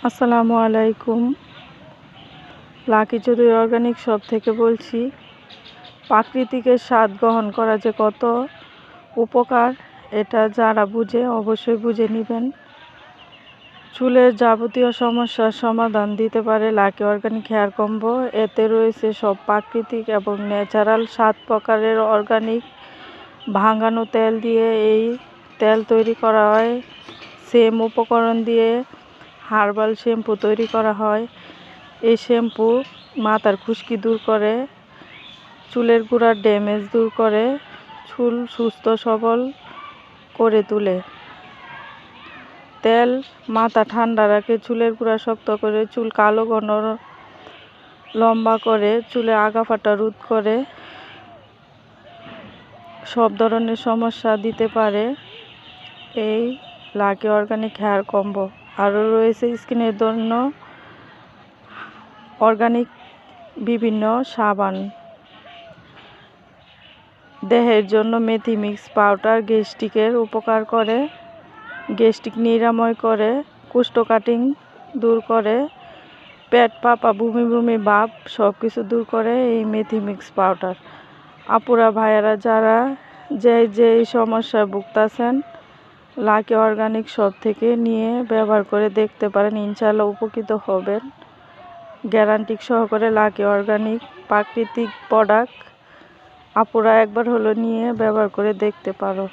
আসসালামু আলাইকুম। Lucky Chowdhury organic shop থেকে বলছি। প্রাকৃতিকের স্বাদ গ্রহণ করা যে কত উপকার, এটা যারা বুঝে অবশ্যই বুঝে নেবেন। চুলের যাবতীয় সমস্যার সমাধান দিতে পারে লাকি অর্গানিক হেয়ার কম্বো। এতে রয়েছে সব প্রাকৃতিক এবং ন্যাচারাল 7 প্রকারের অর্গানিক ভাঙানো তেল দিয়ে এই তেল তৈরি করা হয়। সেম উপকরণ দিয়ে হার্বাল শ্যাম্পু তৈরি করা হয়। এই শ্যাম্পু মাথার খুশকি দূর করে, চুলের গোড়ার ড্যামেজ দূর করে, চুল সুস্থ সবল করে তোলে। তেল মাথা ঠান্ডা রাখে, চুলের গোড়া শক্ত করে, চুল কালো ঘন লম্বা করে, চুলে আগা ফাটা রোধ করে, সব ধরনের সমস্যা দিতে পারে এই লাকি অর্গানিক হেয়ার কম্বো। আরও রয়েছে স্কিনের জন্য অর্গানিক বিভিন্ন সাবান, দেহের জন্য মেথি মিক্স পাউডার গ্যাস্ট্রিকের উপকার করে, গ্যাস্ট্রিক নিরাময় করে, কোষ্ঠকাঠিন্য দূর করে, পেট পাপা বমি বমি ভাব সব কিছু দূর করে এই মেথি মিক্স পাউডার। আপুরা ভাইয়ারা যারা যে সমস্যায় ভুগতেছেন, লাকি অর্গানিক শপ থেকে নিয়ে ব্যবহার করে দেখতে পারেন, ইনশাআল্লাহ উপকৃত হবেন। গ্যারান্টি সহকারে লাকি অর্গানিক প্রাকৃতিক প্রোডাক্ট। আপুরা একবার হলো নিয়ে ব্যবহার করে দেখতে পারো।